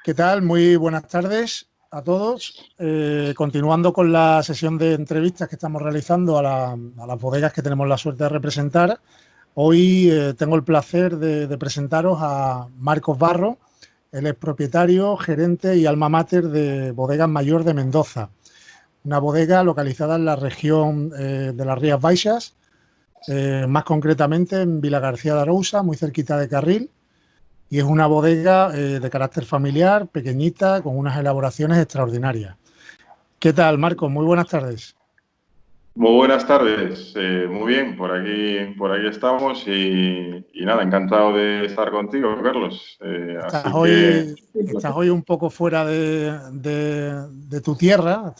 ¿Qué tal? Muy buenas tardes a todos. Continuando con la sesión de entrevistas que estamos realizando a las bodegas que tenemos la suerte de representar, hoy tengo el placer de presentaros a Marcos Barro. Él es propietario, gerente y alma mater de Bodegas Mayor de Mendoza, una bodega localizada en la región de las Rías Baixas, más concretamente en Vilagarcía de Arousa, muy cerquita de Carril. Y es una bodega de carácter familiar, pequeñita, con unas elaboraciones extraordinarias. ¿Qué tal, Marcos? Muy buenas tardes. Muy buenas tardes, muy bien, por aquí estamos y nada, encantado de estar contigo, Carlos. Estás Así que hoy, estás hoy un poco fuera de tu tierra.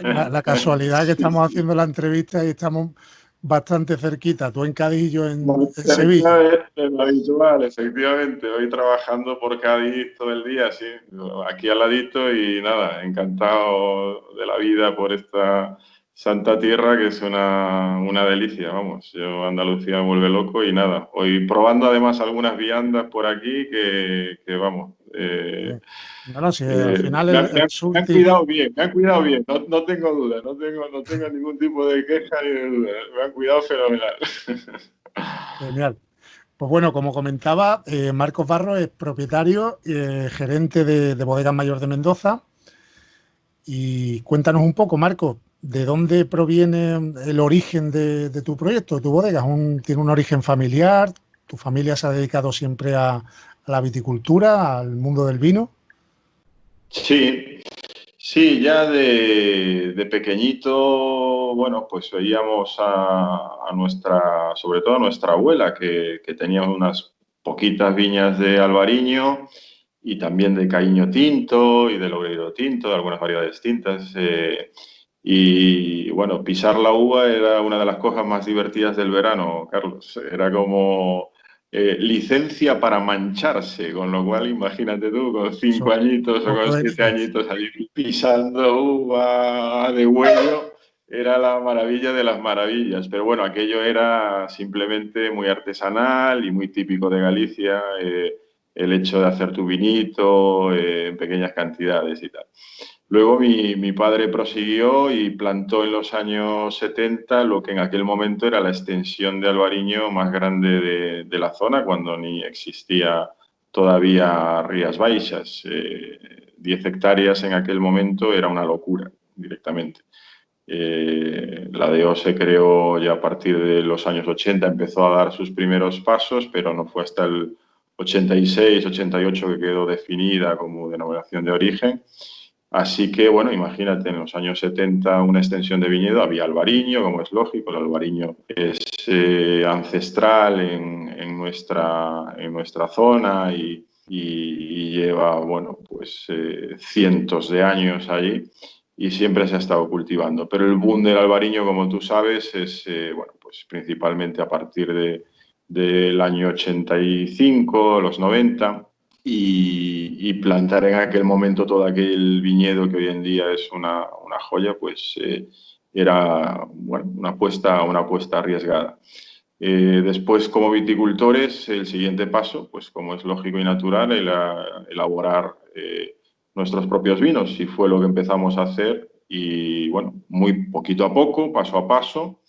La casualidad que estamos haciendo la entrevista y estamos bastante cerquita, tú en Cádiz y yo en cerca Sevilla. de lo habitual, efectivamente. Hoy trabajando por Cádiz todo el día, sí, aquí al ladito y nada, encantado de la vida por esta santa tierra que es una delicia, vamos. Yo Andalucía me vuelve loco y nada. Hoy probando además algunas viandas por aquí que vamos. Bueno, si al final el sur Me han cuidado bien, no tengo duda, no tengo ningún tipo de queja ni de duda, me han cuidado fenomenal. genial. Pues bueno, como comentaba, Marcos Barro es propietario, gerente de Bodegas Mayor de Mendoza. Y cuéntanos un poco, Marcos, ¿de dónde proviene el origen de tu proyecto, de tu bodega? ¿Tiene un origen familiar? ¿Tu familia se ha dedicado siempre a la viticultura, al mundo del vino? Sí, sí, ya de pequeñito, bueno, pues veíamos sobre todo a nuestra abuela, que tenía unas poquitas viñas de albariño y también de caíño tinto y de logredo tinto, de algunas variedades tintas. Y bueno, pisar la uva era una de las cosas más divertidas del verano, Carlos. Era como licencia para mancharse, con lo cual imagínate tú, con 5 añitos o con Todo 7 añitos ahí pisando uva de huello, era la maravilla de las maravillas. Pero bueno, aquello era simplemente muy artesanal y muy típico de Galicia, el hecho de hacer tu vinito en pequeñas cantidades y tal. Luego mi padre prosiguió y plantó en los años 70 lo que en aquel momento era la extensión de albariño más grande de la zona, cuando ni existía todavía Rías Baixas. 10 hectáreas en aquel momento era una locura directamente. La DO se creó ya a partir de los años 80, empezó a dar sus primeros pasos, pero no fue hasta el 86, 88 que quedó definida como denominación de origen. Así que, bueno, imagínate, en los años 70 una extensión de viñedo, había albariño, como es lógico, el albariño es ancestral en nuestra zona y lleva, bueno, pues cientos de años allí y siempre se ha estado cultivando. Pero el boom del albariño, como tú sabes, es, bueno, pues principalmente a partir del año 85, los 90, y plantar en aquel momento todo aquel viñedo que hoy en día es una joya, pues era, bueno, una apuesta arriesgada. Después, como viticultores, el siguiente paso, pues como es lógico y natural, era elaborar nuestros propios vinos, y fue lo que empezamos a hacer, y bueno, muy poquito a poco, paso a paso,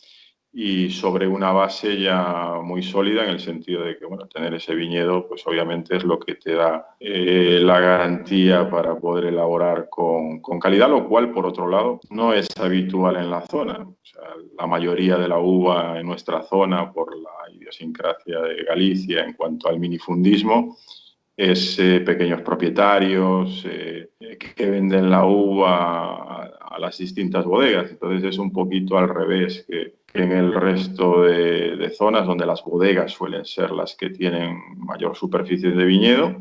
y sobre una base ya muy sólida, en el sentido de que, bueno, tener ese viñedo, pues obviamente es lo que te da la garantía para poder elaborar con calidad, lo cual, por otro lado, no es habitual en la zona. O sea, la mayoría de la uva en nuestra zona, por la idiosincrasia de Galicia en cuanto al minifundismo, es pequeños propietarios que venden la uva a las distintas bodegas. Entonces es un poquito al revés que en el resto de zonas, donde las bodegas suelen ser las que tienen mayor superficie de viñedo,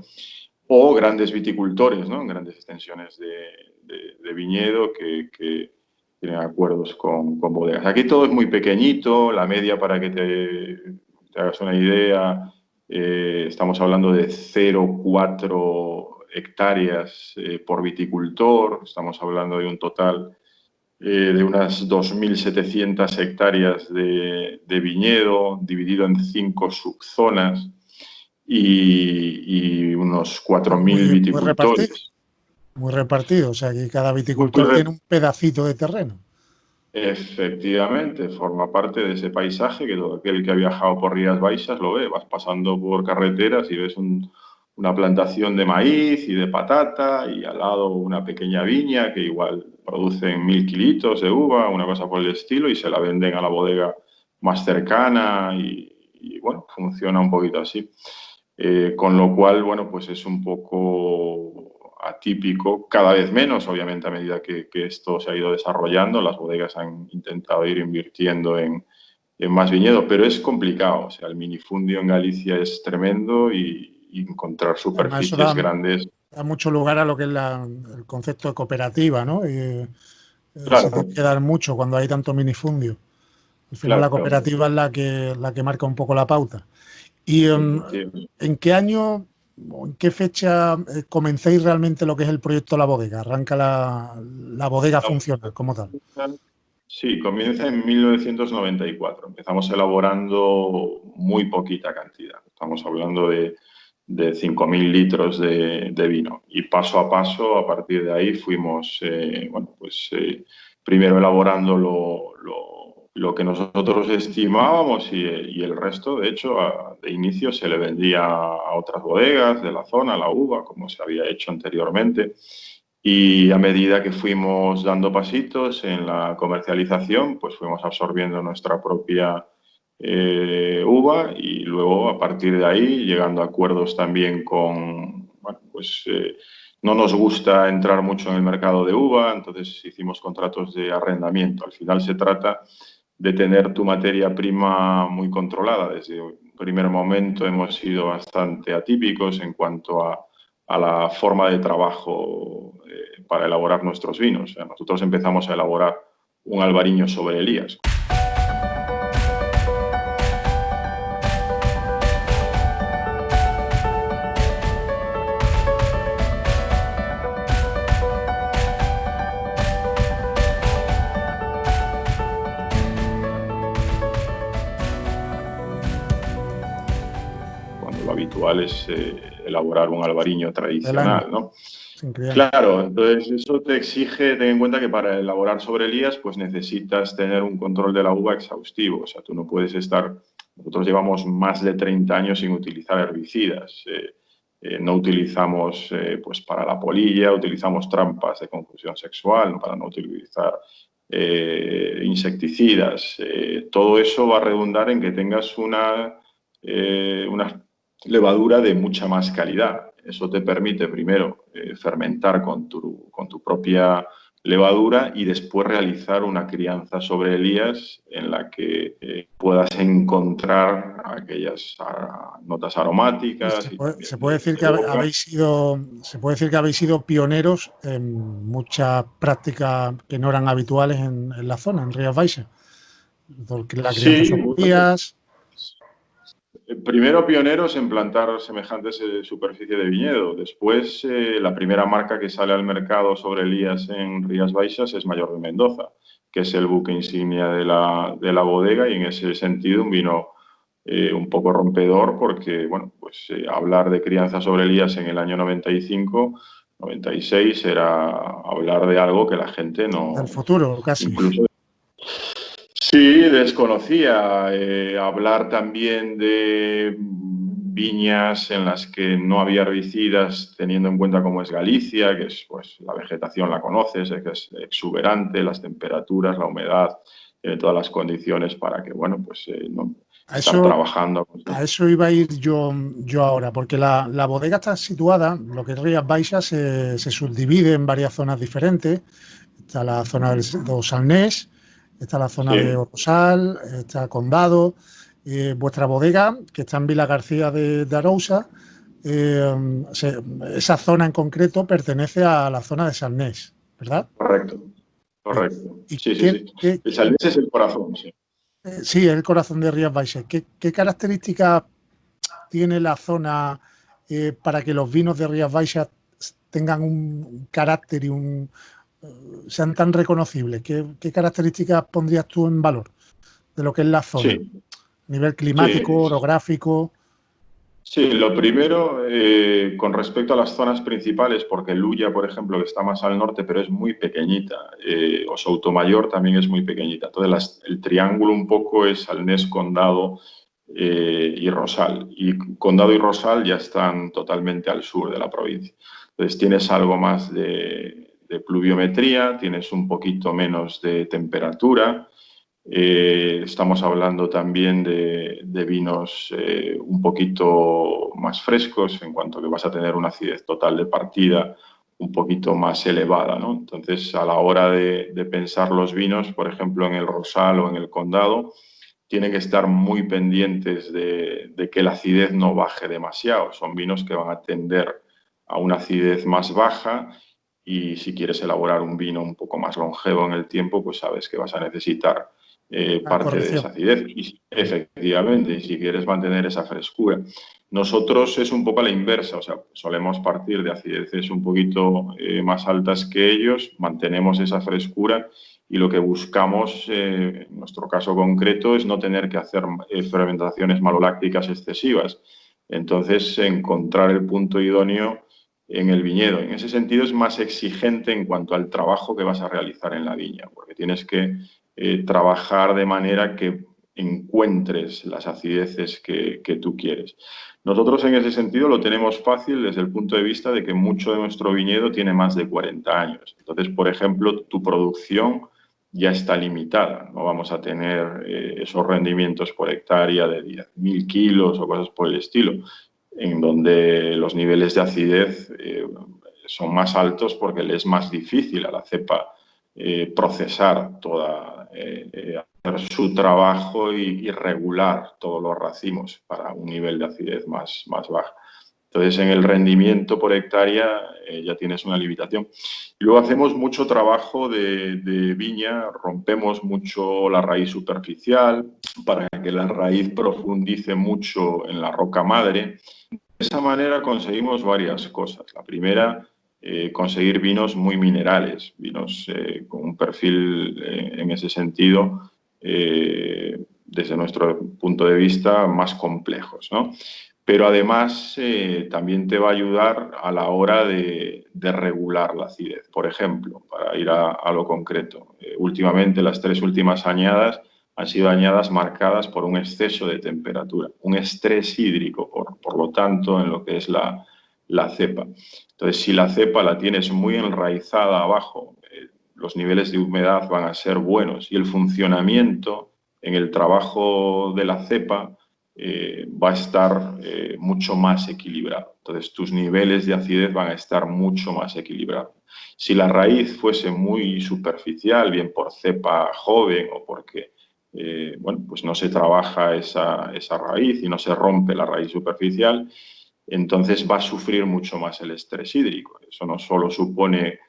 o grandes viticultores, ¿no? Grandes extensiones de viñedo que tienen acuerdos con bodegas. Aquí todo es muy pequeñito, la media, para que te hagas una idea, estamos hablando de 0,4 hectáreas por viticultor. Estamos hablando de un total de unas 2.700 hectáreas de viñedo, dividido en 5 subzonas. y unos 4.000 Muy repartido, viticultores. muy repartido. O sea, que cada Muy viticultor tiene un pedacito de terreno. Efectivamente, forma parte de ese paisaje que todo aquel que ha viajado por Rías Baixas lo ve. Vas pasando por carreteras y ves una plantación de maíz y de patata y al lado una pequeña viña que igual producen 1.000 kilitos de uva, una cosa por el estilo, y se la venden a la bodega más cercana y bueno, funciona un poquito así. Con lo cual, bueno, pues es un poco atípico, cada vez menos, obviamente, a medida que esto se ha ido desarrollando. Las bodegas han intentado ir invirtiendo en más viñedo, pero es complicado. O sea, el minifundio en Galicia es tremendo y encontrar Además, eso superficies grandes. da mucho lugar a lo que es el concepto de cooperativa, ¿no? Se tiene Claro, que dar mucho cuando hay tanto minifundio. Al final la claro, cooperativa es la que marca un poco la pauta. ¿Y efectivamente. en qué año o en qué fecha comencéis realmente lo que es el proyecto La Bodega? ¿Arranca la bodega a funcionar como tal? Sí, comienza en 1994. Empezamos elaborando muy poquita cantidad. Estamos hablando de 5.000 litros de vino. Y paso a paso, a partir de ahí, fuimos, bueno, pues primero elaborando lo que nosotros estimábamos y el resto, de hecho, de inicio se le vendía a otras bodegas de la zona, la uva, como se había hecho anteriormente. Y a medida que fuimos dando pasitos en la comercialización, pues fuimos absorbiendo nuestra propia uva y luego a partir de ahí llegando a acuerdos también con, bueno, pues no nos gusta entrar mucho en el mercado de uva, entonces hicimos contratos de arrendamiento. Al final se trata de tener tu materia prima muy controlada. Desde el primer momento hemos sido bastante atípicos en cuanto a la forma de trabajo para elaborar nuestros vinos. O sea, nosotros empezamos a elaborar un albariño sobre Elías. Cuando lo habitual es elaborar un albariño Del año, tradicional, ¿no? sin crianza. Claro, entonces eso te exige, ten en cuenta que para elaborar sobre Elías, pues necesitas tener un control de la uva exhaustivo. O sea, tú no puedes estar. Nosotros llevamos más de 30 años sin utilizar herbicidas. No utilizamos, pues para la polilla, utilizamos trampas de confusión sexual, ¿no? Para no utilizar insecticidas. Todo eso va a redundar en que tengas una levadura de mucha más calidad. Eso te permite primero fermentar con tu propia levadura y después realizar una crianza sobre Elías en la que puedas encontrar aquellas notas Y aromáticas y también se puede decir que de boca. se puede decir que habéis sido pioneros en muchas prácticas que no eran habituales en la zona, en Rías Baixas. Porque la crianza Sí, sobre bueno, vías, primero pioneros en plantar semejantes superficie de viñedo. Después, la primera marca que sale al mercado sobre Elías en Rías Baixas es Mayor de Mendoza, que es el buque insignia de la bodega y en ese sentido un vino un poco rompedor porque, bueno, pues hablar de crianza sobre Elías en el año 95, 96 era hablar de algo que la gente del no, futuro casi. incluso sí, desconocía. Hablar también de viñas en las que no había herbicidas, teniendo en cuenta cómo es Galicia, que es, pues, la vegetación la conoces, que es exuberante, las temperaturas, la humedad, tiene todas las condiciones para que, bueno, pues no, A estar eso, trabajando. a eso iba a ir yo ahora, porque la bodega está situada, lo que es Rías Baixas, se subdivide en varias zonas diferentes. Está la zona de Salnés, está la zona de Sí, Orosal, está Condado. Vuestra bodega, que está en Vila García de Arousa, esa zona en concreto pertenece a la zona de Salnés, ¿verdad? correcto, Sí. correcto. ¿Y Sí, sí, sí. El Salnés es el corazón, sí. sí, es el corazón de Rías Baixas? ¿Qué características tiene la zona para que los vinos de Rías Baixas tengan un carácter y sean tan reconocibles? ¿Qué características pondrías tú en valor de lo que es la zona? Sí, A nivel sí. climático, orográfico. Sí, lo primero, con respecto a las zonas principales, porque Luya, por ejemplo, que está más al norte, pero es muy pequeñita, o Soutomayor también es muy pequeñita. Entonces, el triángulo un poco es Alnés, Condado y Rosal. Y Condado y Rosal ya están totalmente al sur de la provincia. Entonces, tienes algo más de pluviometría, tienes un poquito menos de temperatura. Estamos hablando también de vinos un poquito más frescos, en cuanto que vas a tener una acidez total de partida un poquito más elevada, ¿no? Entonces, a la hora de pensar los vinos, por ejemplo, en el Rosal o en el Condado, tienen que estar muy pendientes de que la acidez no baje demasiado. Son vinos que van a tender a una acidez más baja, y si quieres elaborar un vino un poco más longevo en el tiempo, pues sabes que vas a necesitar La parte de esa corrección. acidez. Y efectivamente, y si quieres mantener esa frescura. Nosotros es un poco a la inversa, o sea, solemos partir de acideces un poquito más altas que ellos, mantenemos esa frescura, y lo que buscamos, en nuestro caso concreto, es no tener que hacer fermentaciones malolácticas excesivas. Entonces, encontrar el punto idóneo en el viñedo. En ese sentido, es más exigente en cuanto al trabajo que vas a realizar en la viña, porque tienes que trabajar de manera que encuentres las acideces que tú quieres. Nosotros en ese sentido lo tenemos fácil desde el punto de vista de que mucho de nuestro viñedo tiene más de 40 años. Entonces, por ejemplo, tu producción ya está limitada. No vamos a tener esos rendimientos por hectárea de 10.000 kilos o cosas por el estilo, en donde los niveles de acidez son más altos porque le es más difícil a la cepa procesar toda, hacer su trabajo y regular todos los racimos para un nivel de acidez más bajo. Entonces, en el rendimiento por hectárea ya tienes una limitación. Y luego hacemos mucho trabajo de viña, rompemos mucho la raíz superficial para que la raíz profundice mucho en la roca madre. De esa manera conseguimos varias cosas. La primera, conseguir vinos muy minerales, vinos con un perfil en ese sentido, desde nuestro punto de vista, más complejos, ¿no? Pero además también te va a ayudar a la hora de regular la acidez. Por ejemplo, para ir a lo concreto, últimamente las 3 últimas añadas han sido añadas marcadas por un exceso de temperatura, un estrés hídrico, por lo tanto, en lo que es la cepa. Entonces, si la cepa la tienes muy enraizada abajo, los niveles de humedad van a ser buenos, y el funcionamiento en el trabajo de la cepa va a estar mucho más equilibrado. Entonces, tus niveles de acidez van a estar mucho más equilibrados. Si la raíz fuese muy superficial, bien por cepa joven o porque bueno, pues no se trabaja esa raíz y no se rompe la raíz superficial, entonces va a sufrir mucho más el estrés hídrico. Eso no solo supone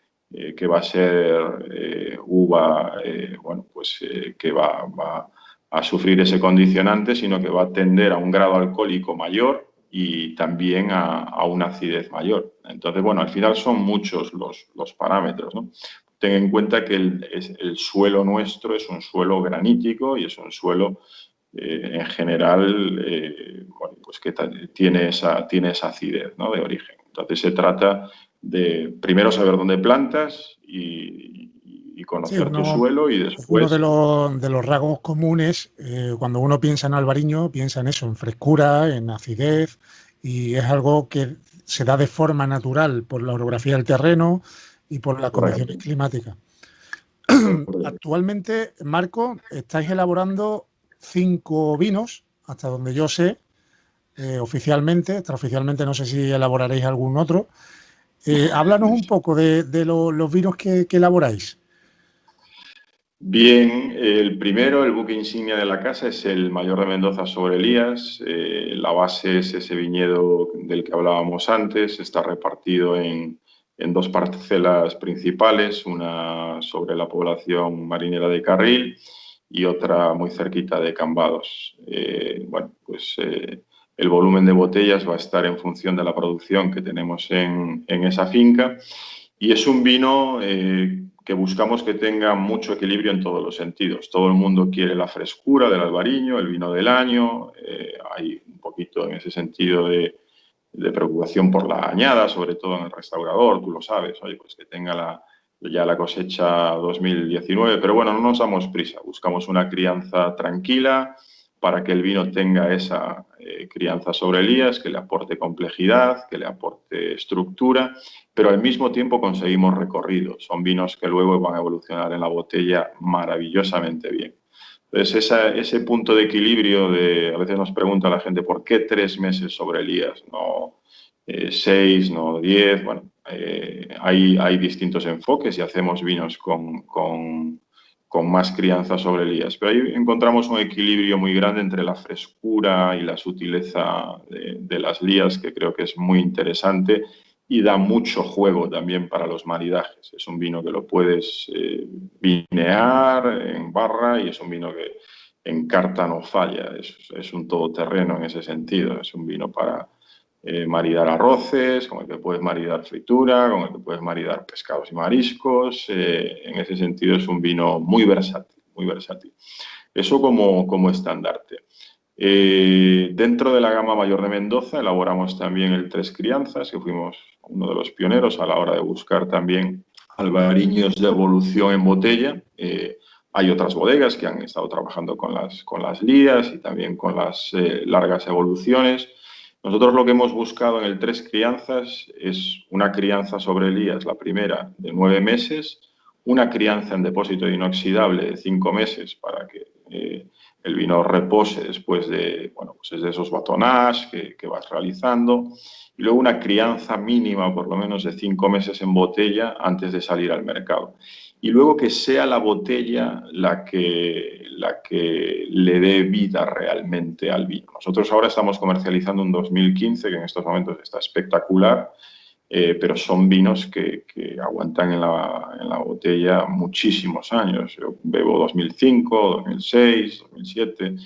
que va a ser uva, bueno, pues que va a sufrir ese condicionante, sino que va a tender a un grado alcohólico mayor y también a una acidez mayor. Entonces, bueno, al final son muchos los parámetros, ¿no? Ten en cuenta que el suelo nuestro es un suelo granítico y es un suelo en general bueno, pues que tiene esa acidez, ¿no?, de origen. Entonces se trata de primero saber dónde plantas y Sí, conocer tu suelo, y uno después... de los rasgos comunes cuando uno piensa en albariño, piensa en eso, en frescura, en acidez, y es algo que se da de forma natural por la orografía del terreno y por las condiciones Correcto, climáticas. correcto. Actualmente, Marco, estáis elaborando 5 vinos, hasta donde yo sé, oficialmente, extraoficialmente no sé si elaboraréis algún otro. Háblanos un poco de los vinos que elaboráis. Bien, el primero, el buque insignia de la casa, es el Mayor de Mendoza sobre Elías. La base es ese viñedo del que hablábamos antes. Está repartido en 2 parcelas principales, una sobre la población marinera de Carril y otra muy cerquita de Cambados. Bueno, pues el volumen de botellas va a estar en función de la producción que tenemos en esa finca. Y es un vino que buscamos que tenga mucho equilibrio en todos los sentidos. Todo el mundo quiere la frescura del albariño, el vino del año. Hay un poquito en ese sentido de preocupación por la añada, sobre todo en el restaurador, tú lo sabes, oye, pues que tenga ya la cosecha 2019, pero bueno, no nos damos prisa, buscamos una crianza tranquila para que el vino tenga esa crianza sobre elías, que le aporte complejidad, que le aporte estructura, pero al mismo tiempo conseguimos recorrido. Son vinos que luego van a evolucionar en la botella maravillosamente bien. Entonces, ese punto de equilibrio a veces nos pregunta la gente, ¿por qué 3 meses sobre elías? No 6, no 10. Bueno, hay distintos enfoques y hacemos vinos con más crianza sobre elías. Pero ahí encontramos un equilibrio muy grande entre la frescura y la sutileza de las lías, que creo que es muy interesante y da mucho juego también para los maridajes. Es un vino que lo puedes vinear en barra y es un vino que en carta no falla. Es un todoterreno en ese sentido. Es un vino para maridar arroces, con el que puedes maridar fritura, con el que puedes maridar pescados y mariscos. En ese sentido es un vino muy versátil, muy versátil. Eso como estandarte. Dentro de la gama mayor de Mendoza elaboramos también el Tres Crianzas, que fuimos uno de los pioneros a la hora de buscar también albariños de evolución en botella. Hay otras bodegas que han estado trabajando con las lías y también con las largas evoluciones. Nosotros lo que hemos buscado en el Tres Crianzas es una crianza sobre lías, la primera de 9 meses, una crianza en depósito inoxidable de 5 meses para que el vino repose después de, bueno, pues de esos batonages que vas realizando, y luego una crianza mínima por lo menos de 5 meses en botella antes de salir al mercado. Y luego que sea la botella la que le dé vida realmente al vino. Nosotros ahora estamos comercializando un 2015 que en estos momentos está espectacular, pero son vinos que aguantan en la botella muchísimos años. Yo bebo 2005, 2006, 2007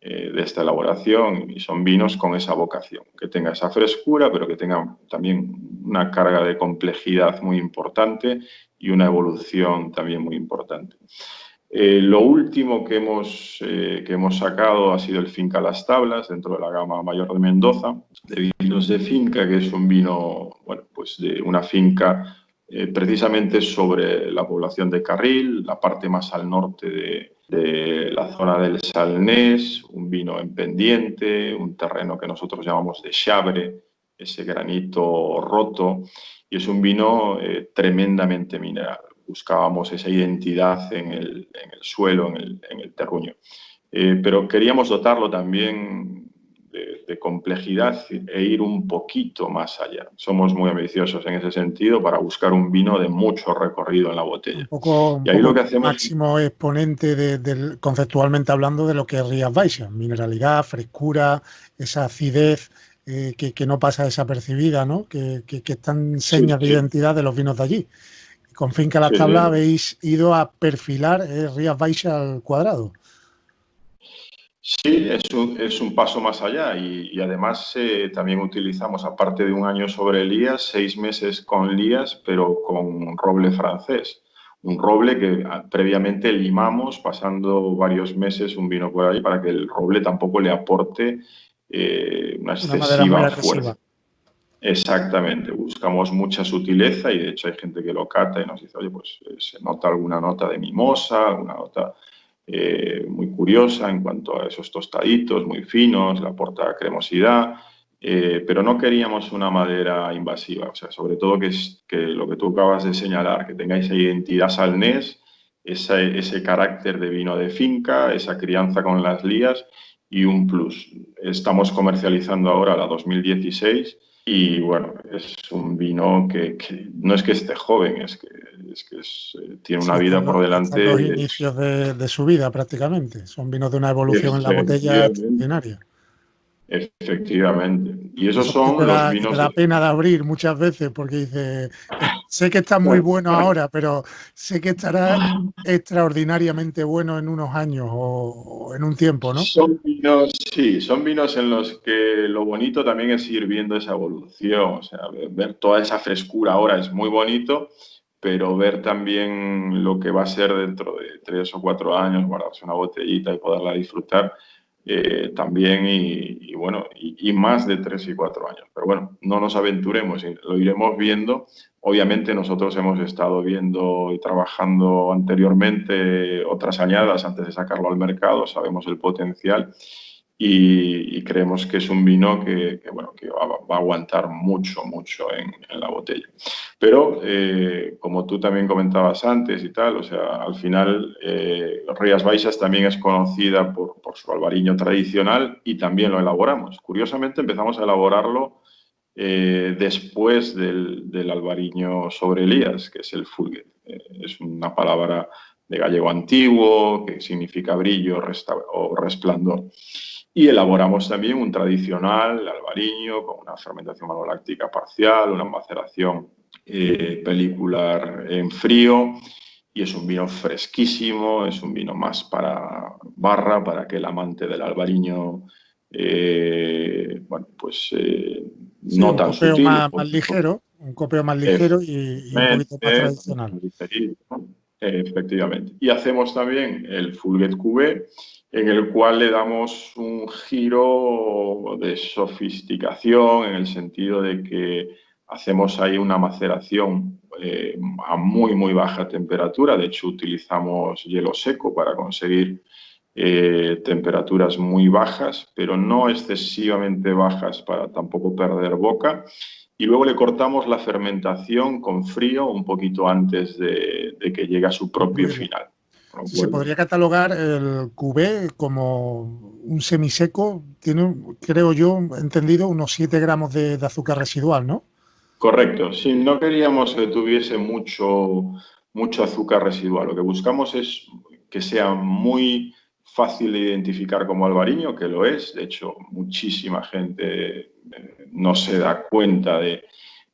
de esta elaboración y son vinos con esa vocación, que tenga esa frescura, pero que tenga también una carga de complejidad muy importante y una evolución también muy importante. Lo último que hemos sacado ha sido el Finca Las Tablas, dentro de la gama mayor de Mendoza, de vinos de finca, que es un vino, bueno, pues de una finca precisamente sobre la población de Carril, la parte más al norte de la zona del Salnés, un vino en pendiente, un terreno que nosotros llamamos de Chabre, ese granito roto, y es un vino tremendamente mineral. Buscábamos esa identidad en el suelo, en el terruño. Pero queríamos dotarlo también de complejidad e ir un poquito más allá. Somos muy ambiciosos en ese sentido para buscar un vino de mucho recorrido en la botella. Un Y ahí poco lo que hacemos... máximo exponente conceptualmente hablando de lo que es Rías Baixas, mineralidad, frescura, esa acidez que no pasa desapercibida, ¿no? Que están señas de identidad de los vinos de allí. Con Finca Las Tablas habéis ido a perfilar Rías Baixas al cuadrado. Sí, es un paso más allá y además también utilizamos, aparte de un año sobre lías, 6 meses con lías, pero con roble francés. Un roble que previamente limamos pasando varios meses un vino por ahí para que el roble tampoco le aporte una madera muy excesiva agresiva. fuerza. Exactamente, buscamos mucha sutileza y de hecho hay gente que lo cata y nos dice, oye, pues se nota alguna nota de mimosa, alguna nota muy curiosa en cuanto a esos tostaditos muy finos, le aporta cremosidad, pero no queríamos una madera invasiva, o sea, sobre todo que lo que tú acabas de señalar, que tenga esa identidad salnés, ese carácter de vino de finca, esa crianza con las lías y un plus. Estamos comercializando ahora la 2016 y bueno, es un vino que no es que esté joven, tiene una vida por delante. Están los inicios de su vida prácticamente. Son vinos de una evolución en la botella extraordinaria. Efectivamente. Y esos Eso son los vinos te da pena de abrir muchas veces porque dice, sé que está muy bueno ahora, pero sé que estará extraordinariamente bueno en unos años o en un tiempo, ¿no? Son vinos, sí, son vinos en los que lo bonito también es ir viendo esa evolución, o sea, ver toda esa frescura ahora es muy bonito, pero ver también lo que va a ser dentro de 3 o 4 años, guardarse una botellita y poderla disfrutar también bueno, y más de 3 y 4 años. Pero bueno, no nos aventuremos, lo iremos viendo. Obviamente nosotros hemos estado viendo y trabajando anteriormente otras añadas antes de sacarlo al mercado, sabemos el potencial y creemos que es un vino bueno, que va a aguantar mucho, mucho en la botella. Pero, como tú también comentabas antes y tal, o sea, al final Rías Baixas también es conocida por su albariño tradicional y también lo elaboramos. Curiosamente empezamos a elaborarlo después del albariño sobre Elías, que es el Fulguet. Es una palabra de gallego antiguo que significa brillo o resplandor. Y elaboramos también un tradicional albariño con una fermentación maloláctica parcial, una maceración pelicular en frío, y es un vino fresquísimo, es un vino más para barra, para que el amante del albariño, bueno, pues Sí, no un tan copeo sutil, más ligero, un copeo más ligero y un poquito más tradicional. Efectivamente. Y hacemos también el Fulguet Cuvée, en el cual le damos un giro de sofisticación en el sentido de que hacemos ahí una maceración a muy, muy baja temperatura. De hecho, utilizamos hielo seco para conseguir temperaturas muy bajas, pero no excesivamente bajas para tampoco perder boca. Y luego le cortamos la fermentación con frío un poquito antes de que llegue a su propio final. Se podría catalogar el cubé como un semiseco, tiene, creo yo, entendido, unos 7 gramos de azúcar residual, ¿no? Correcto. Sí, no queríamos que tuviese mucho azúcar residual. Lo que buscamos es que sea muy fácil de identificar como albariño, que lo es. De hecho, muchísima gente no se da cuenta de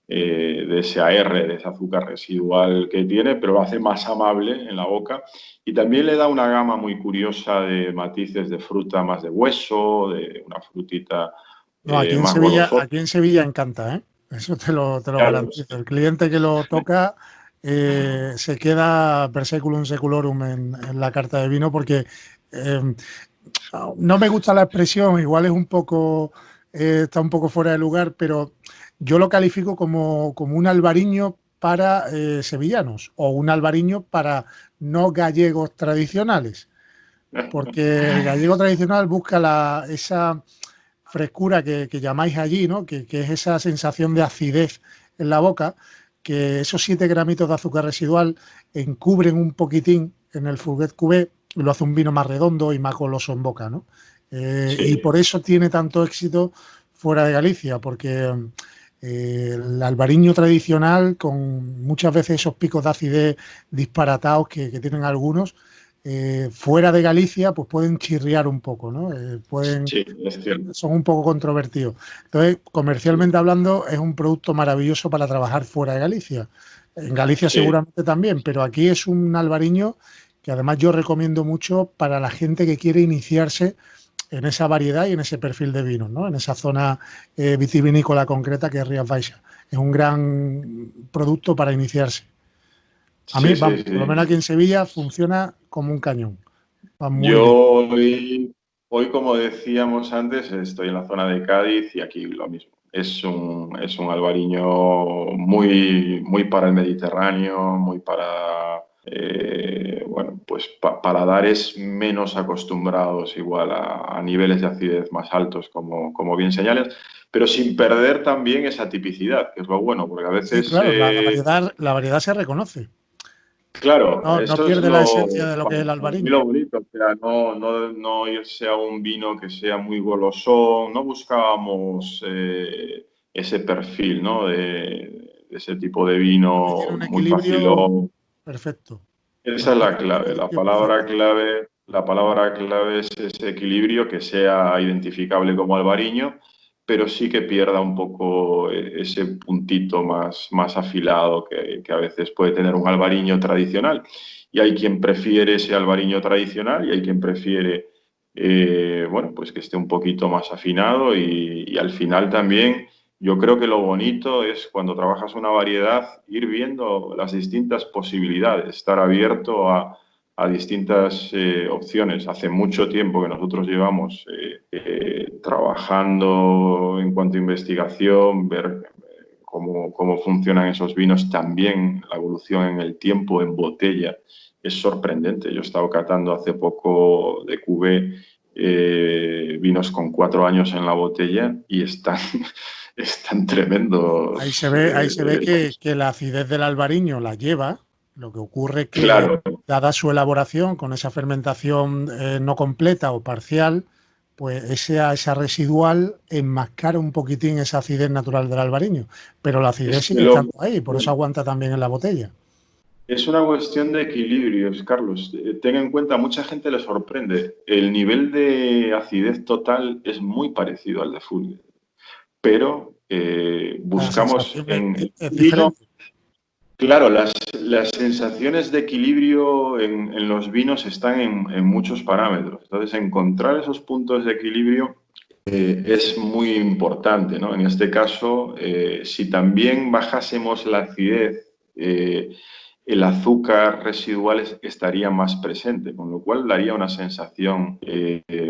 ese AR, de ese azúcar residual que tiene, pero lo hace más amable en la boca y también le da una gama muy curiosa de matices de fruta más de hueso, de una frutita No, más golosona. Aquí en Sevilla encanta, ¿eh? Eso te lo Claro, garantizo. El cliente que lo toca se queda per seculum seculorum en la carta de vino porque eh, no me gusta la expresión, igual es un poco, está un poco fuera de lugar, pero yo lo califico como un albariño para sevillanos o un albariño para no gallegos tradicionales, porque el gallego tradicional busca esa frescura que llamáis allí, ¿no? Que es esa sensación de acidez en la boca, que esos 7 gramitos de azúcar residual encubren un poquitín en el Fulguet Cubé y lo hace un vino más redondo y más goloso en boca, ¿no? Y sí, por eso tiene tanto éxito fuera de Galicia, porque el albariño tradicional, con muchas veces esos picos de acidez disparatados que tienen algunos, fuera de Galicia, pues pueden chirriar un poco, ¿no? sí, es cierto. Son un poco controvertidos. Entonces, comercialmente hablando, es un producto maravilloso para trabajar fuera de Galicia. En Galicia Sí, seguramente también, pero aquí es un albariño que además yo recomiendo mucho para la gente que quiere iniciarse en esa variedad y en ese perfil de vinos, ¿no? En esa zona vitivinícola concreta que es Rías Baixas. Es un gran producto para iniciarse. A mí, sí, sí, vamos, por lo menos sí. aquí en Sevilla funciona como un cañón. Va muy Yo bien. hoy, como decíamos antes, estoy en la zona de Cádiz y aquí lo mismo. Es un albariño muy, muy para el Mediterráneo, muy para, bueno, pues paladares menos acostumbrados igual a niveles de acidez más altos, como bien señalas, pero sin perder también esa tipicidad, que es lo bueno, porque a Sí, veces claro, la variedad se reconoce. claro, No, no eso es pierde la esencia de lo que es el para mí albariño. lo bonito, o sea, no irse a un vino que sea muy golosón, no buscábamos ese perfil, ¿no? De ese tipo de Que tiene vino un muy equilibrio facilón. perfecto. Esa es la Perfecto. clave, la palabra clave es ese equilibrio que sea identificable como albariño, pero sí que pierda un poco ese puntito más afilado que a veces puede tener un albariño tradicional. Y hay quien prefiere ese albariño tradicional y hay quien prefiere, bueno, pues que esté un poquito más afinado y al final también Yo creo que lo bonito es cuando trabajas una variedad, ir viendo las distintas posibilidades, estar abierto a distintas opciones. Hace mucho tiempo que nosotros llevamos trabajando en cuanto a investigación, ver cómo funcionan esos vinos, también la evolución en el tiempo en botella es sorprendente. Yo he estado catando hace poco de cuvée vinos con 4 años en la botella y están tremendos. Ahí se ve que la acidez del albariño la lleva. Lo que ocurre que, Claro, dada su elaboración con esa fermentación no completa o parcial, pues esa residual enmascara un poquitín esa acidez natural del albariño. Pero la acidez es que sigue estando ahí, por eso aguanta también en la botella. es una cuestión de equilibrios, Carlos. Ten en cuenta, mucha gente le sorprende. El nivel de acidez total es muy parecido al de Fulger, pero La buscamos sensación en el es vino. diferente. Claro, las sensaciones de equilibrio en los vinos están en muchos parámetros. Entonces, encontrar esos puntos de equilibrio es muy importante, ¿no? En este caso, si también bajásemos la acidez, el azúcar residual estaría más presente, con lo cual daría una sensación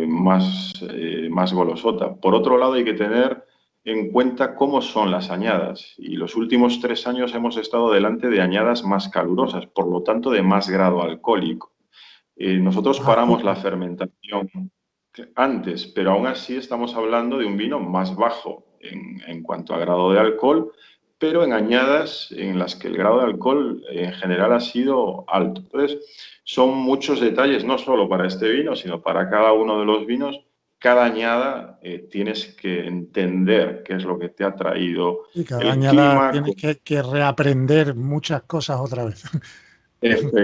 más golosota. Por otro lado, hay que tener en cuenta cómo son las añadas. Y los últimos 3 años hemos estado delante de añadas más calurosas, por lo tanto de más grado alcohólico. Nosotros paramos la Azúcar. fermentación antes, pero aún así estamos hablando de un vino más bajo en cuanto a grado de alcohol, pero en añadas en las que el grado de alcohol en general ha sido alto. Entonces, son muchos detalles, no solo para este vino, sino para cada uno de los vinos. Cada añada tienes que entender qué es lo que te ha traído Y cada el añada clima. tienes que reaprender muchas cosas otra vez.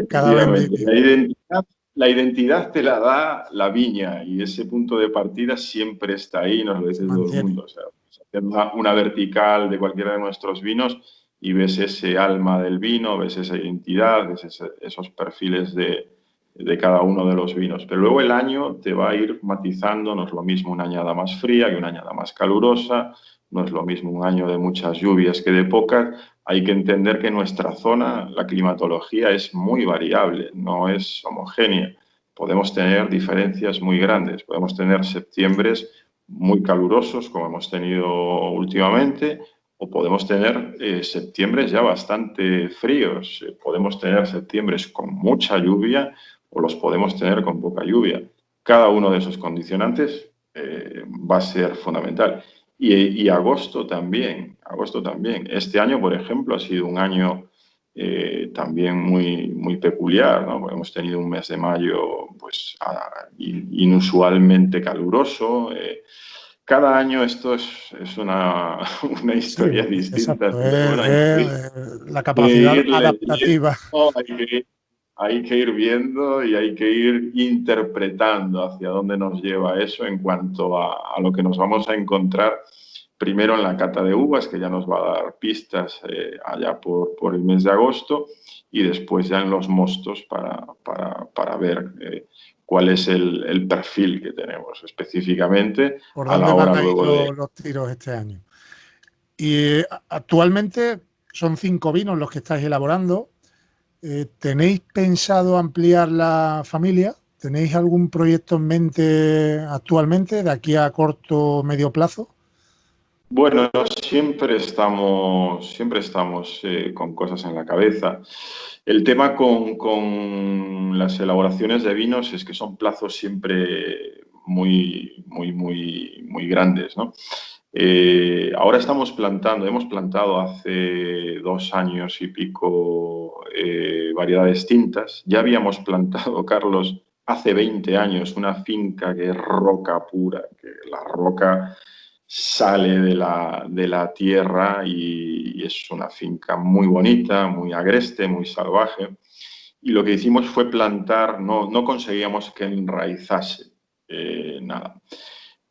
Cada vez Efectivamente. La identidad te la da la viña y ese punto de partida siempre está ahí, nos lo se dice todo el mantiene. mundo. O sea, hacer una vertical de cualquiera de nuestros vinos y ves ese alma del vino, ves esa identidad, ves esos perfiles de cada uno de los vinos. Pero luego el año te va a ir matizando, no es lo mismo una añada más fría que una añada más calurosa, no es lo mismo un año de muchas lluvias que de pocas. Hay que entender que nuestra zona, la climatología es muy variable, no es homogénea. Podemos tener diferencias muy grandes, podemos tener septiembres muy calurosos, como hemos tenido últimamente, o podemos tener septiembres ya bastante fríos. Podemos tener septiembres con mucha lluvia o los podemos tener con poca lluvia. Cada uno de esos condicionantes va a ser fundamental. Y agosto también, agosto también. Este año, por ejemplo, ha sido un año también muy peculiar, ¿no? Hemos tenido un mes de mayo pues, inusualmente caluroso. Cada año esto es una Sí, historia distinta, exacto. pero bueno, La que capacidad ir, adaptativa. no, hay que ir viendo y hay que ir interpretando hacia dónde nos lleva eso en cuanto a lo que nos vamos a encontrar primero en la cata de uvas, que ya nos va a dar pistas allá por el mes de agosto, y después ya en los mostos para ver cuál es el perfil que tenemos específicamente ¿Por a la dónde van hora a ir luego de... los tiros este año? Y actualmente son 5 vinos los que estáis elaborando. ¿Tenéis pensado ampliar la familia? ¿Tenéis algún proyecto en mente actualmente, de aquí a corto o medio plazo? Bueno, siempre estamos con cosas en la cabeza. El tema con las elaboraciones de vinos es que son plazos siempre muy grandes, ¿no? Ahora hemos plantado hace 2 años y pico variedades tintas. Ya habíamos plantado, Carlos, hace 20 años una finca que es roca pura, que la roca sale de la tierra y es una finca muy bonita, muy agreste, muy salvaje. Y lo que hicimos fue plantar, no conseguíamos que enraizase nada.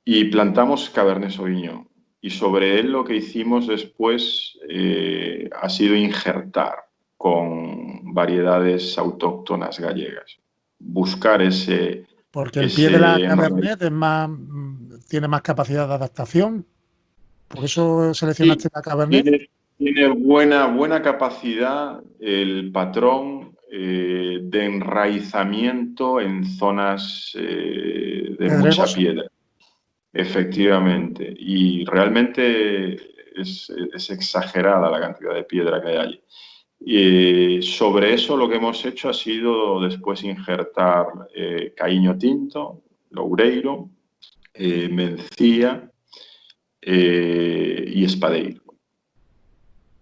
Y plantamos Cabernet Sauvignon. Y sobre él lo que hicimos después ha sido injertar con variedades autóctonas gallegas. Buscar Porque el pie de la ese Cabernet es más, tiene más capacidad de adaptación. por eso Sí, seleccionaste la Cabernet. tiene buena capacidad el patrón de enraizamiento en zonas de mucha Pedregosa. piedra, efectivamente. Y realmente es exagerada la cantidad de piedra que hay allí. Y sobre eso lo que hemos hecho ha sido después injertar caíño tinto, loureiro, mencía y espadeiro.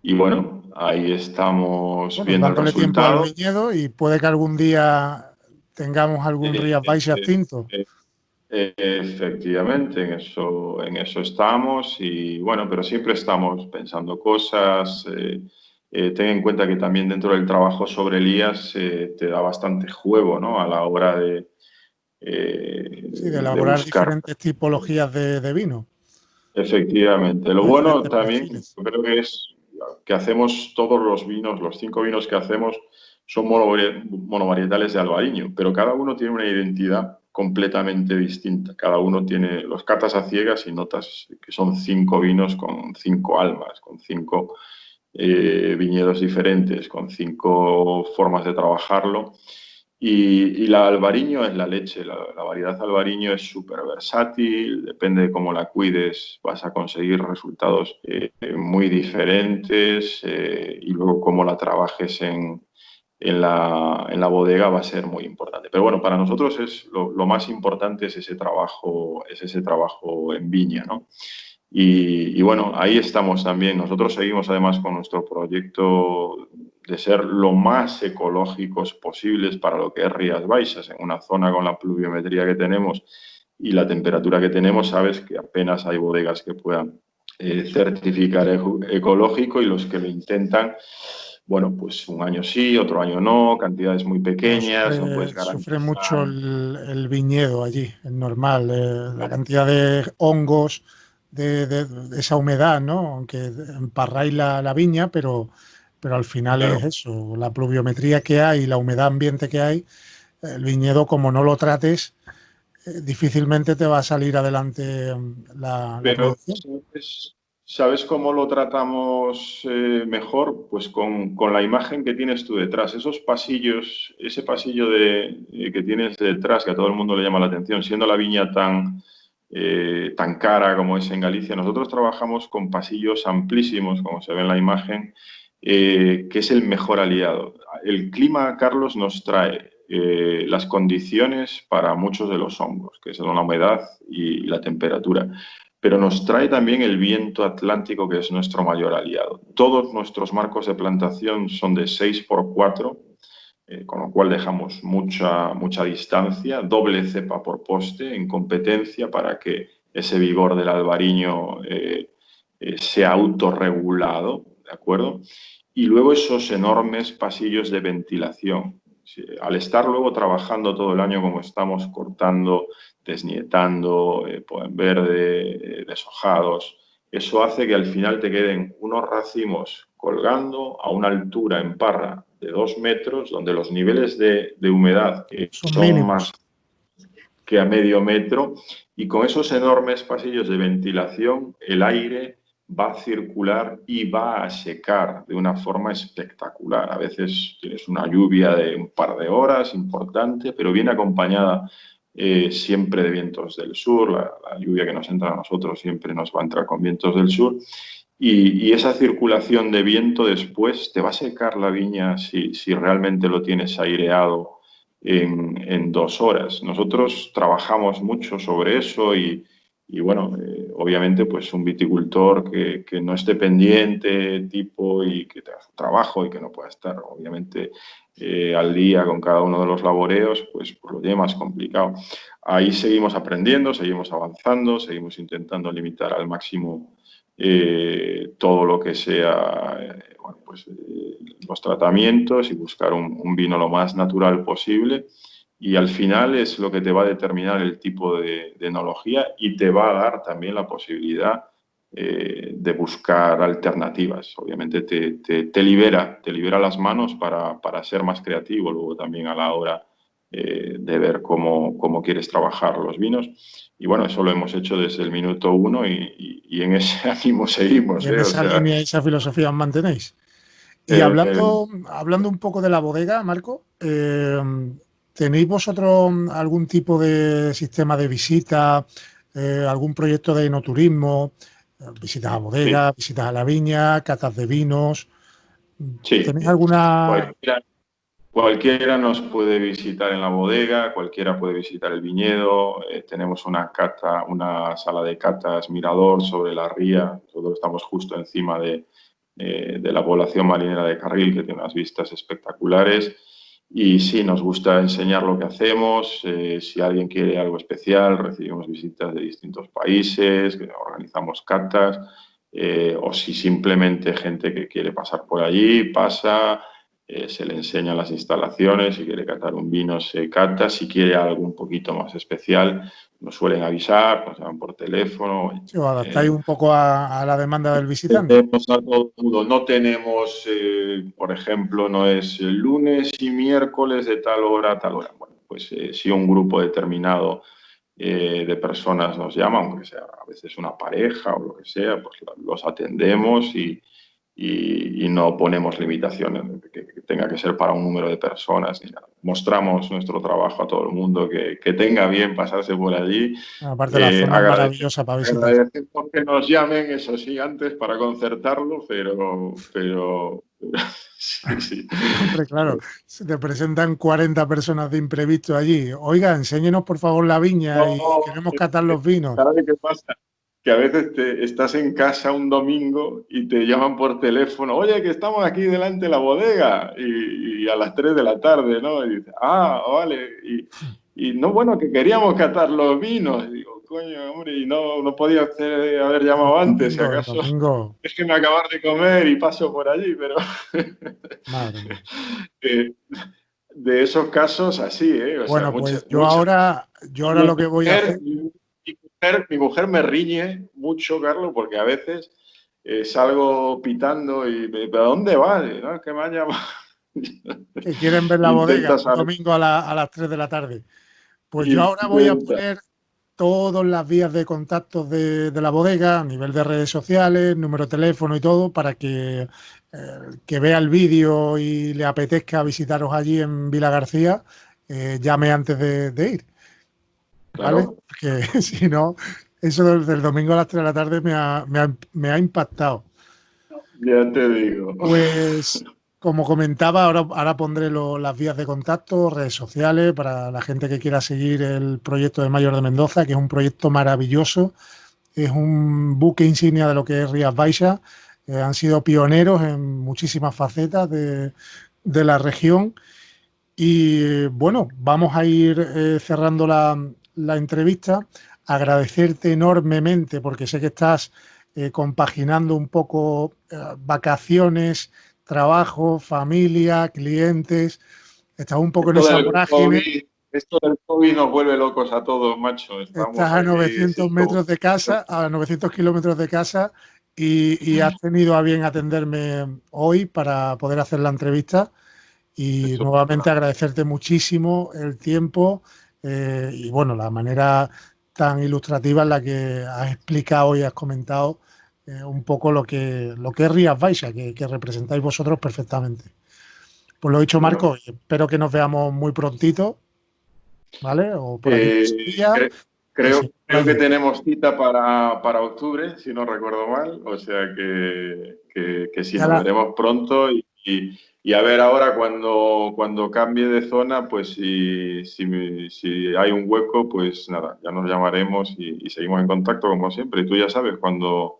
Y bueno, ahí estamos Bueno, viendo el dándole tiempo al resultado. viñedo y puede que algún día tengamos algún Eh, Rías Baixas eh, tinto. eh, Efectivamente, en eso estamos y bueno, pero siempre estamos pensando cosas. Ten en cuenta que también dentro del trabajo sobre Elías te da bastante juego, ¿no? A la hora Sí, de de elaborar buscar. diferentes tipologías de vino, Efectivamente. Lo o bueno diferentes también, perfiles. yo creo que es que hacemos todos los vinos, los 5 vinos que hacemos son monovarietales de albariño, pero cada uno tiene una identidad completamente distinta. Cada uno tiene, los catas a ciegas y notas que son 5 vinos con 5 almas, con 5 viñedos diferentes, con 5 formas de trabajarlo. Y la albariño es la leche, la variedad albariño es súper versátil, depende de cómo la cuides, vas a conseguir resultados muy diferentes y luego cómo la trabajes en la bodega va a ser muy importante. Pero bueno, para nosotros lo más importante es ese trabajo en viña, ¿no? Y bueno, ahí estamos también. Nosotros seguimos además con nuestro proyecto de ser lo más ecológicos posibles para lo que es Rías Baixas. En una zona con la pluviometría que tenemos y la temperatura que tenemos, sabes que apenas hay bodegas que puedan certificar ecológico y los que lo intentan, bueno, pues un año sí, otro año no, cantidades muy Bueno, pequeñas, no puedes sufre mucho garantizar. el viñedo allí, es normal. La cantidad de hongos, de esa humedad, ¿no? Aunque emparráis la viña, pero al final es Claro. eso, la pluviometría que hay, la humedad ambiente que hay, el viñedo, como no lo trates, difícilmente te va a salir adelante la Pero, producción. ¿sabes cómo lo tratamos mejor? Pues con la imagen que tienes tú detrás. Esos pasillos, ese pasillo que tienes detrás, que a todo el mundo le llama la atención, siendo la viña tan cara como es en Galicia, nosotros trabajamos con pasillos amplísimos, como se ve en la imagen, que es el mejor aliado. El clima, Carlos, nos trae las condiciones para muchos de los hongos, que son la humedad y la temperatura, pero nos trae también el viento atlántico, que es nuestro mayor aliado. Todos nuestros marcos de plantación son de 6x4, con lo cual dejamos mucha distancia, doble cepa por poste en competencia para que ese vigor del albariño sea autorregulado, ¿de acuerdo? Y luego esos enormes pasillos de ventilación. Al estar luego trabajando todo el año como estamos, cortando, desnietando, en verde, deshojados, eso hace que al final te queden unos racimos colgando a una altura en parra de 2 metros, donde los niveles de humedad Son son más mínimos. que a medio metro, y con esos enormes pasillos de ventilación el aire va a circular y va a secar de una forma espectacular. A veces tienes una lluvia de un par de horas importante, pero viene acompañada siempre de vientos del sur. La lluvia que nos entra a nosotros siempre nos va a entrar con vientos del sur. Y esa circulación de viento después te va a secar la viña si realmente lo tienes aireado en 2 horas. Nosotros trabajamos mucho sobre eso y bueno, obviamente pues un viticultor que no esté pendiente tipo y que tenga su trabajo y que no pueda estar obviamente al día con cada uno de los laboreos, pues lo tiene más complicado. Ahí seguimos aprendiendo, seguimos avanzando, seguimos intentando limitar al máximo todo lo que sea bueno, pues, los tratamientos y buscar un vino lo más natural posible. Y al final es lo que te va a determinar el tipo de enología y te va a dar también la posibilidad de buscar alternativas. Obviamente te libera las manos para ser más creativo luego también a la hora de ver cómo quieres trabajar los vinos. Y bueno, eso lo hemos hecho desde el minuto 1 y en ese ánimo seguimos. Y en O esa sea, línea y esa filosofía os mantenéis. Y el, hablando un poco de la bodega, Marco, ¿tenéis vosotros algún tipo de sistema de visita, algún proyecto de enoturismo, visitas a sí, bodegas, visitas a la viña, catas de vinos? sí. ¿Tenéis alguna? Cualquiera nos puede visitar en la bodega, cualquiera puede visitar el viñedo. Tenemos una sala de catas mirador sobre la ría. Nosotros estamos justo encima de la población marinera de Carril, que tiene unas vistas espectaculares. Y sí, nos gusta enseñar lo que hacemos. Si alguien quiere algo especial, recibimos visitas de distintos países, organizamos catas. O si simplemente gente que quiere pasar por allí, pasa. Se le enseñan las instalaciones, si quiere catar un vino se cata, si quiere algo un poquito más especial nos suelen avisar, nos llaman por teléfono. Si os adaptáis un poco a la demanda del visitante. Tenemos a todo el mundo. No tenemos, por ejemplo, no es el lunes y miércoles de tal hora a tal hora. Bueno, pues si un grupo determinado de personas nos llama, aunque sea a veces una pareja o lo que sea, pues los atendemos y no ponemos limitaciones que tenga que ser para un número de personas ni nada. Mostramos nuestro trabajo a todo el mundo que tenga bien pasarse por allí. Aparte, la zona es maravillosa para visitar. Agradecemos que nos llamen, eso sí, antes para concertarlo, pero sí, sí. Hombre, claro, se te presentan 40 personas de imprevisto allí. Oiga, enséñenos por favor la viña y No, queremos catar los vinos. ¿sabes qué pasa? Que a veces estás en casa un domingo y te llaman por teléfono, oye, que estamos aquí delante de la bodega y a las 3 de la tarde, ¿no? Y dices, ah, vale. Y no, bueno, que queríamos catar los vinos. Y digo, coño, hombre, y no podía haber llamado antes, si El acaso. domingo, Es que me acabas de comer y paso por allí, pero madre mía. eh, de esos casos así, ¿eh? O sea, Bueno, pues muchas. yo ahora lo que voy a hacer, Mi mujer me riñe mucho, Carlos, porque a veces salgo pitando y ¿pero dónde vas? ¿No? Es que me ha llamado. que quieren ver la bodega Intenta un saber, domingo a las 3 de la tarde. Pues yo ahora voy a intenta. poner todas las vías de contacto de la bodega a nivel de redes sociales, número de teléfono y todo, para que vea el vídeo y le apetezca visitaros allí en Vila García, llame antes de ir, ¿vale? Claro, Porque si no, eso del domingo a las 3 de la tarde me ha impactado. ya te digo. Pues, como comentaba, ahora pondré las vías de contacto, redes sociales, para la gente que quiera seguir el proyecto de Mayor de Mendoza, que es un proyecto maravilloso. Es un buque insignia de lo que es Rías Baixas. Han sido pioneros en muchísimas facetas de la región. Y bueno, vamos a ir cerrando la entrevista. Agradecerte enormemente porque sé que estás compaginando un poco vacaciones, trabajo, familia, clientes. Estás un poco en Esto esa del vorágine. COVID, esto del COVID nos vuelve locos a todos, macho. Estás Estamos a aquí, 900 sí, como. metros de casa, a 900 kilómetros de casa y has tenido a bien atenderme hoy para poder hacer la entrevista y Eso, nuevamente agradecerte muchísimo el tiempo y bueno, la manera tan ilustrativa en la que has explicado y has comentado un poco lo que es Rías Baixas, que representáis vosotros perfectamente. Pues lo dicho, bueno, Marco, espero que nos veamos muy prontito, ¿vale? O por aquí por Eh, Sevilla. cre- Y creo, si por creo que allí. tenemos cita para octubre, si no recuerdo mal. O sea que sí, Ya nos la, veremos pronto y a ver ahora cuando cambie de zona, pues si hay un hueco, pues nada, ya nos llamaremos y seguimos en contacto como siempre. Y tú ya sabes, cuando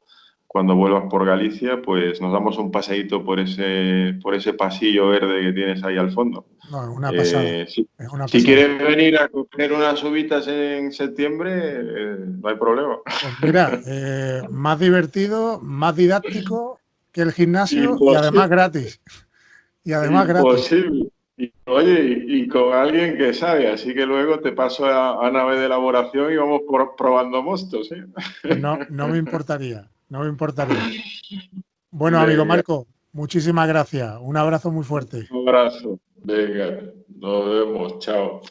vuelvas por Galicia, pues nos damos un paseíto por ese pasillo verde que tienes ahí al fondo. no, es una pasada. Sí. Es una Si pasada. quieres venir a coger unas uvitas en septiembre, no hay problema. Pues mira, más divertido, más didáctico que el gimnasio y además Imposible, gratis. Y además gratis. imposible. Oye, y con alguien que sabe, así que luego te paso a nave de elaboración y vamos probando mostos, ¿eh? Pues no, no me importaría, no me importaría. Bueno, amigo Venga, Marco, muchísimas gracias. Un abrazo muy fuerte. un abrazo. Venga. Nos vemos, chao.